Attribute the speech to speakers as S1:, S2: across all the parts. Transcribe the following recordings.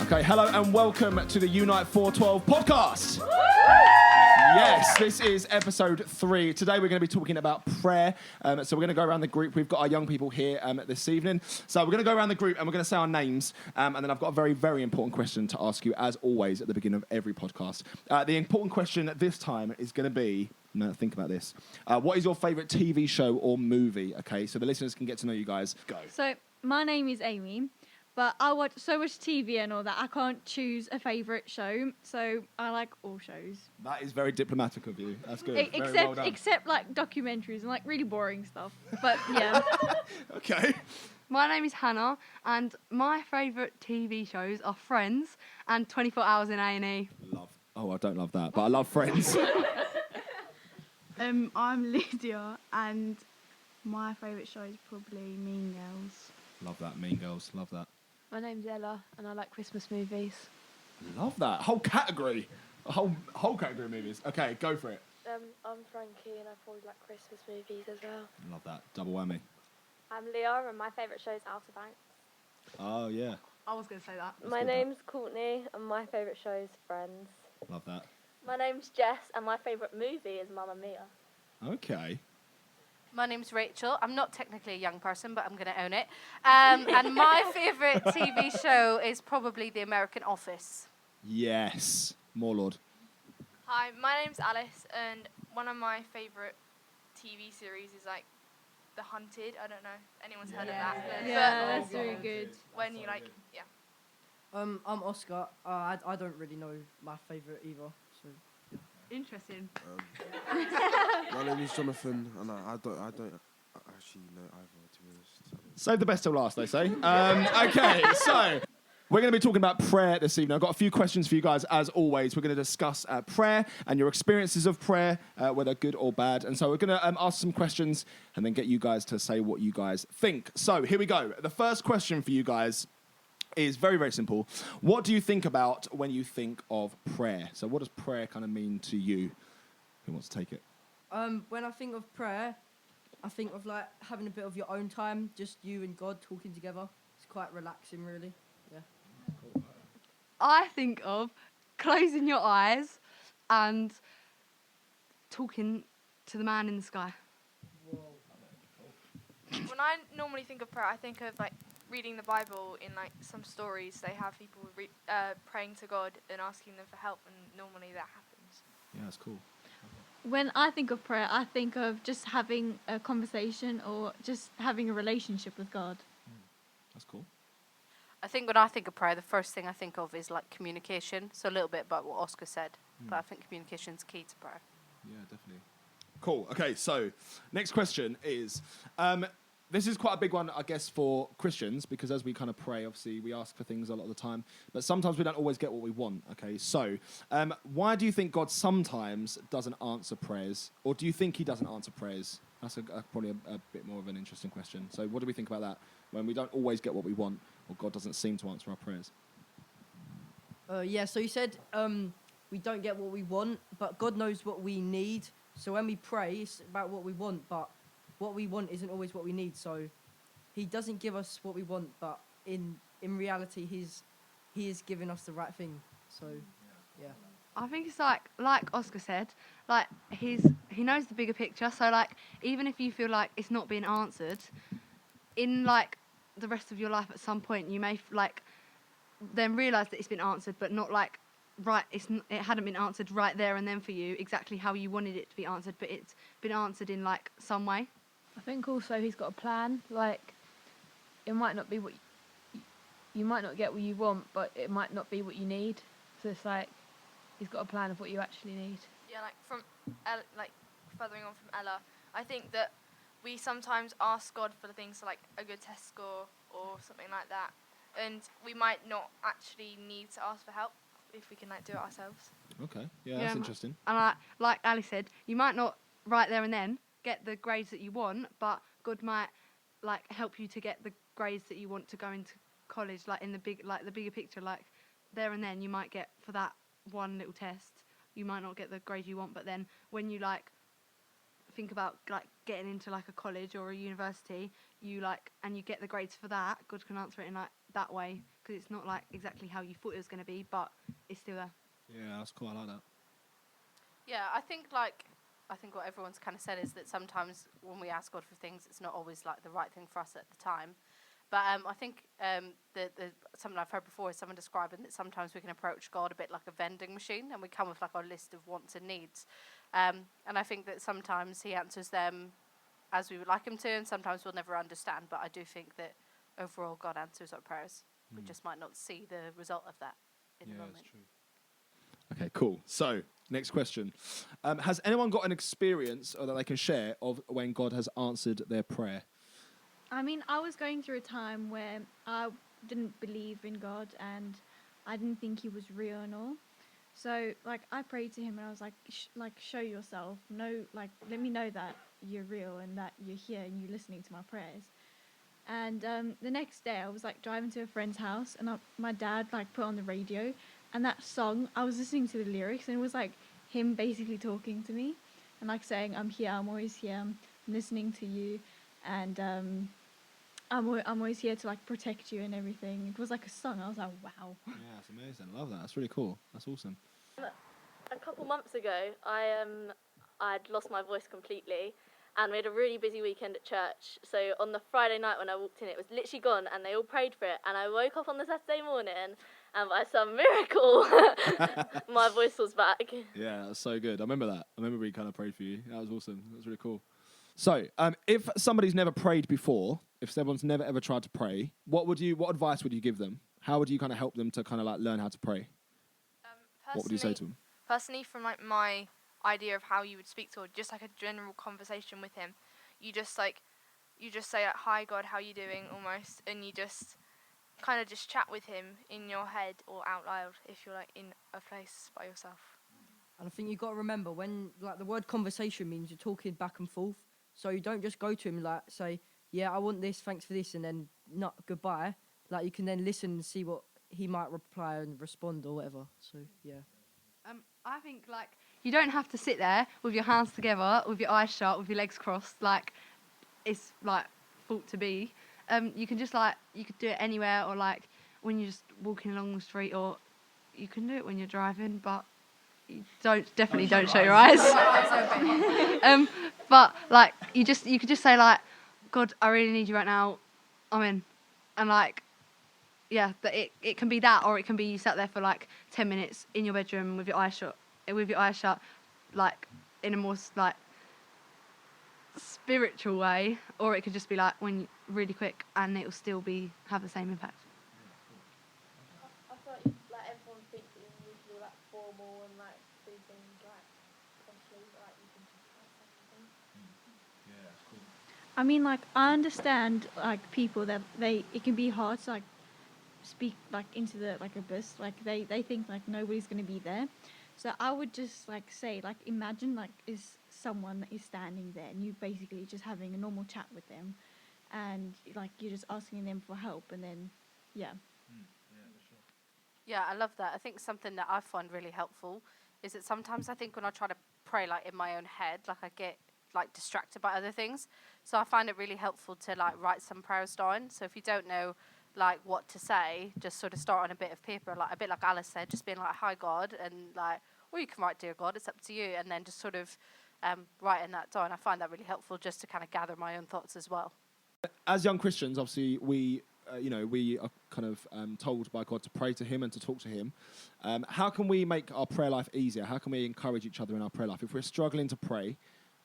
S1: Okay, hello and welcome to the Unite 412 podcast. Yes, this is episode 3. Today we're going to be talking about prayer. So we're going to go around the group. We've got our young people here this evening. So we're going to go around the group and we're going to say our names. And then I've got a very, very important question to ask you, as always, at the beginning of every podcast. The important question this time is going to be, now think about this. What is your favourite TV show or movie? Okay, so the listeners can get to know you guys. Go.
S2: So my name is Amy. But I watch so much TV and all that, I can't choose a favourite show. So I like all shows.
S1: That is very diplomatic of you. That's good.
S2: Except like documentaries and like really boring stuff. But yeah.
S1: Okay.
S3: My name is Hannah, and my favourite TV shows are Friends and 24 Hours in A&E.
S1: Love. Oh, I don't love that, but I love Friends.
S4: I'm Lydia, and my favourite show is probably Mean Girls.
S1: Love that, Mean Girls. Love that.
S5: My name's Ella, and I like Christmas movies.
S1: Love that. Whole category. A whole category of movies. Okay, go for it.
S6: I'm Frankie, and I probably like Christmas movies as well.
S1: Love that. Double whammy.
S6: I'm Leah, and my favourite show is Outer Banks.
S1: Oh, yeah.
S3: I was going to say that.
S6: My name's Courtney, and my favourite show is Friends.
S1: Love that.
S6: My name's Jess, and my favourite movie is Mamma Mia.
S1: Okay.
S5: My name's Rachel. I'm not technically a young person, but I'm going to own it. And my favourite TV show is probably The American Office.
S1: Yes. More Lord.
S7: Hi, my name's Alice, and one of my favourite TV series is like The Hunted. I don't know if anyone's heard of that.
S2: Yeah, that's really good.
S7: When you like, yeah.
S8: I'm Oscar. I don't really know my favourite either. So
S3: Interesting.
S9: My name is Jonathan, and I don't actually know either, to be honest.
S1: Save the best till last, they say. Okay, so we're going to be talking about prayer this evening. I've got a few questions for you guys, as always. We're going to discuss prayer and your experiences of prayer, whether good or bad. And so we're going to ask some questions and then get you guys to say what you guys think. So here we go. The first question for you guys is very, very simple. What do you think about when you think of prayer? So what does prayer kind of mean to you? Who wants to take it?
S8: when I think of prayer, I think of like having a bit of your own time, just you and God talking together. It's quite relaxing, really. Yeah.
S3: I think of closing your eyes and talking to the man in the sky.
S7: When I normally think of prayer, I think of like reading the Bible. In like some stories, they have people praying to God and asking them for help, and normally that happens.
S1: Yeah, that's cool.
S2: When I think of prayer, I think of just having a conversation or just having a relationship with God.
S1: That's cool.
S5: I think when I think of prayer, the first thing I think of is like communication. So a little bit about what Oscar said, but I think communication's key to prayer.
S1: Yeah, definitely. Cool. Okay, so next question is, this is quite a big one, I guess, for Christians, because as we kind of pray, obviously, we ask for things a lot of the time, but sometimes we don't always get what we want, okay? So, why do you think God sometimes doesn't answer prayers, or do you think he doesn't answer prayers? That's probably a bit more of an interesting question. So what do we think about that, when we don't always get what we want, or God doesn't seem to answer our prayers?
S8: Yeah, so you said we don't get what we want, but God knows what we need. So when we pray, it's about what we want, but what we want isn't always what we need. So he doesn't give us what we want, but in reality, he is giving us the right thing. So, yeah.
S3: I think it's like Oscar said, like he knows the bigger picture. So like even if you feel like it's not being answered, in like the rest of your life, at some point you may like then realise that it's been answered, but not like right. It hadn't been answered right there and then for you exactly how you wanted it to be answered, but it's been answered in like some way.
S10: I think also he's got a plan. Like it might not be what you might not get what you want, but it might not be what you need. So it's like he's got a plan of what you actually need.
S7: Yeah, like from like furthering on from Ella, I think that we sometimes ask God for the things like a good test score or something like that, and we might not actually need to ask for help if we can like do it ourselves.
S1: Okay, yeah, that's interesting.
S3: And like Ali said, you might not right there and then get the grades that you want, but God might like help you to get the grades that you want to go into college, like in the bigger picture. Like there and then you might get for that one little test, you might not get the grade you want, but then when you like think about like getting into like a college or a university, you like and you get the grades for that, God can answer it in like that way, because it's not like exactly how you thought it was going to be, but it's still there.
S1: Yeah, that's cool. I like that.
S5: Yeah, I think what everyone's kind of said is that sometimes when we ask God for things, it's not always like the right thing for us at the time. But I think the something I've heard before is someone describing that sometimes we can approach God a bit like a vending machine, and we come with like our list of wants and needs. And I think that sometimes He answers them as we would like Him to, and sometimes we'll never understand. But I do think that overall God answers our prayers. We just might not see the result of that in the moment.
S1: That's true. Okay, cool. So, next question. Has anyone got an experience or that they can share of when God has answered their prayer?
S2: I mean, I was going through a time where I didn't believe in God and I didn't think He was real and all. So, like, I prayed to Him and I was like, show yourself. Let me know that you're real and that you're here and you're listening to my prayers. And the next day, I was like driving to a friend's house, and my dad like put on the radio, and that song, I was listening to the lyrics, and it was like him basically talking to me, and like saying, "I'm here, I'm always here, I'm listening to you, and I'm always here to like protect you and everything." It was like a song. I was like, wow.
S1: Yeah, it's amazing. I love that. That's really cool. That's awesome.
S6: A couple months ago, I'd lost my voice completely, and we had a really busy weekend at church. So on the Friday night when I walked in, it was literally gone, and they all prayed for it. And I woke up on the Saturday morning, and by some miracle, my voice was back.
S1: Yeah, that's so good. I remember that. I remember we kind of prayed for you. That was awesome. That was really cool. So, if somebody's never prayed before, if someone's never ever tried to pray, what advice would you give them? How would you kind of help them to kind of like learn how to pray? What would you say to them?
S7: Personally, from like my idea of how you would speak to, or just like a general conversation with Him, you just say like, "Hi God, how you doing?" almost, and you just kind of just chat with Him in your head or out loud if you're like in a place by yourself.
S8: And I think you've got to remember, when like the word conversation means you're talking back and forth, so you don't just go to Him like say, "Yeah, I want this, thanks for this," and then not goodbye. Like, you can then listen and see what He might reply and respond or whatever. So yeah.
S3: I think like you don't have to sit there with your hands together, with your eyes shut, with your legs crossed, like it's like thought to be. You can just you could do it anywhere, or like when you're just walking along the street, or you can do it when you're driving, but you definitely don't show your eyes. But like you could just say like, "God, I really need you right now. I'm in," and like. Yeah, that it can be that, or it can be you sat there for like 10 minutes in your bedroom with your eyes shut, like in a more like spiritual way, or it could just be like when really quick, and it'll still have the same impact.
S6: I thought like everyone thinks that you need to be like formal and like do things like properly, but like you can just try something.
S1: Yeah, that's cool.
S2: I mean, like, I understand like people that it can be hard to like speak like into the like abyss, like they think like nobody's going to be there. So I would just like say, like, imagine like is someone that is standing there and you basically just having a normal chat with them, and like you're just asking them for help, and then yeah.
S5: Yeah, I love that. I think something that I find really helpful is that sometimes I think when I try to pray like in my own head, like I get like distracted by other things. So I find it really helpful to like write some prayers down. So if you don't know like what to say, just sort of start on a bit of paper, like a bit like Alice said, just being like, "Hi God," and like, or you can write "Dear God," it's up to you, and then just sort of writing that down. I find that really helpful just to kind of gather my own thoughts as well.
S1: As young Christians, obviously, we are kind of told by God to pray to Him and to talk to Him. How can we make our prayer life easier? How can we encourage each other in our prayer life? If we're struggling to pray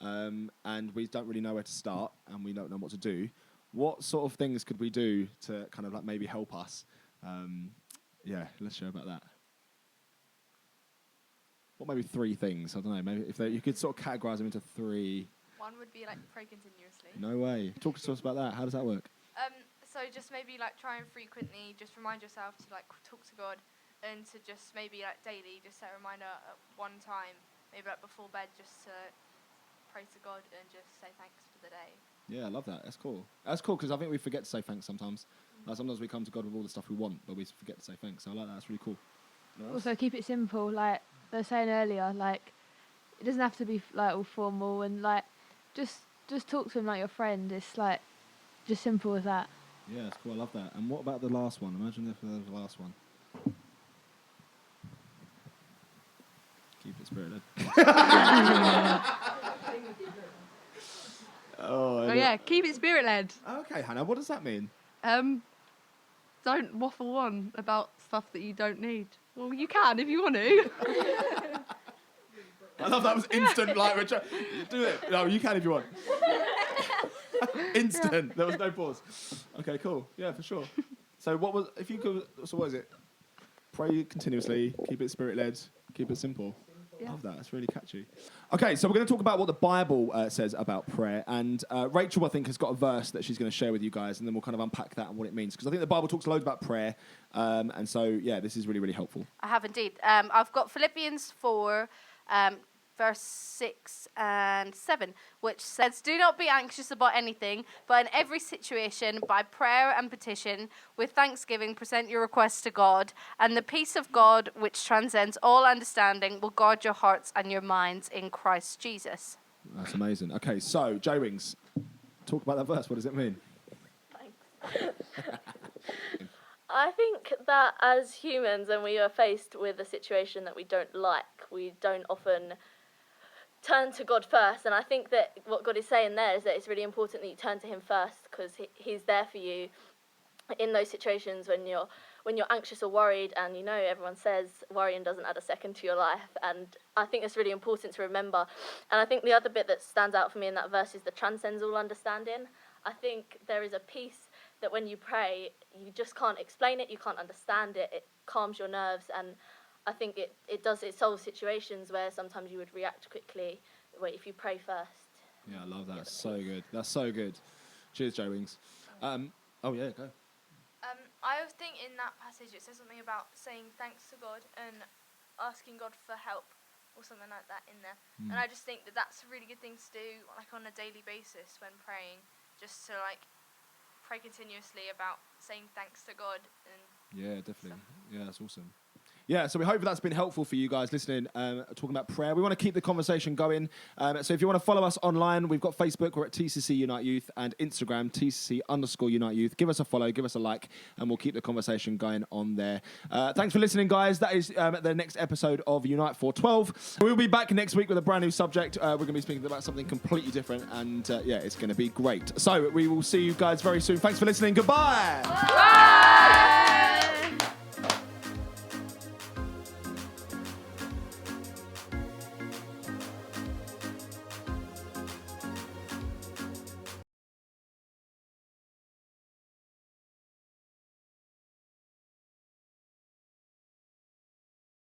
S1: and we don't really know where to start and we don't know what to do, what sort of things could we do to kind of like maybe help us? Let's share about that. What maybe 3 things? I don't know. Maybe if you could sort of categorize them into 3.
S7: One would be like pray continuously.
S1: No way. Talk to us about that. How does that work?
S7: So just maybe like try and frequently just remind yourself to like talk to God, and to just maybe like daily just set a reminder at one time, maybe like before bed, just to pray to God and just say thanks for the day.
S1: Yeah, I love that. That's cool. That's cool because I think we forget to say thanks sometimes. Like sometimes we come to God with all the stuff we want, but we forget to say thanks. So I like that. That's really cool.
S10: Also, keep it simple. Like they were saying earlier, like it doesn't have to be like all formal, and like just talk to him like your friend. It's like just simple as that.
S1: Yeah, it's cool. I love that. And what about the last one? Imagine if there was the last one. Keep it spirit led.
S3: Oh yeah, keep it spirit led.
S1: Okay, Hannah, what does that mean?
S3: Don't waffle on about stuff that you don't need. Well, you can if you want to.
S1: I love that was instant, like, Richard. Do it. No, you can if you want. Instant. There was no pause. Okay, cool. Yeah, for sure. So what was, if you could, so what is it? Pray continuously, keep it spirit-led, keep it simple.
S3: Yeah.
S1: Love that. That's really catchy. Okay, so we're going to talk about what the Bible says about prayer. And Rachel, I think, has got a verse that she's going to share with you guys, and then we'll kind of unpack that and what it means. Because I think the Bible talks loads about prayer. And so, yeah, this is really, really helpful.
S5: I have indeed. I've got Philippians 4, verse 6 and 7, which says, "Do not be anxious about anything, but in every situation, by prayer and petition, with thanksgiving, present your requests to God, and the peace of God, which transcends all understanding, will guard your hearts and your minds in Christ Jesus."
S1: That's amazing. Okay, so, J-Wings, talk about that verse. What does it mean?
S6: Thanks. I think that as humans, when we are faced with a situation that we don't like, we don't often turn to God first. And I think that what God is saying there is that it's really important that you turn to him first, because he's there for you in those situations when you're anxious or worried. And you know, everyone says worrying doesn't add a second to your life, and I think it's really important to remember. And I think the other bit that stands out for me in that verse is the transcends all understanding. I think there is a peace that when you pray, you just can't explain it, you can't understand it, it calms your nerves, and I think it solves situations where sometimes you would react quickly if you pray first.
S1: Yeah, I love that. That's so good. That's so good. Cheers, J-Wings. Oh, yeah, go.
S7: I think in that passage it says something about saying thanks to God and asking God for help or something like that in there. And I just think that that's a really good thing to do, like on a daily basis when praying, just to like pray continuously about saying thanks to God. And
S1: Yeah, definitely. Yeah, that's awesome. Yeah, so we hope that's been helpful for you guys listening, talking about prayer. We want to keep the conversation going. So if you want to follow us online, we've got Facebook, we're at TCC Unite Youth, and Instagram, TCC_Unite Youth. Give us a follow, give us a like, and we'll keep the conversation going on there. Thanks for listening, guys. That is the next episode of Unite 412. We'll be back next week with a brand new subject. We're going to be speaking about something completely different, and yeah, it's going to be great. So we will see you guys very soon. Thanks for listening. Goodbye.
S7: Bye.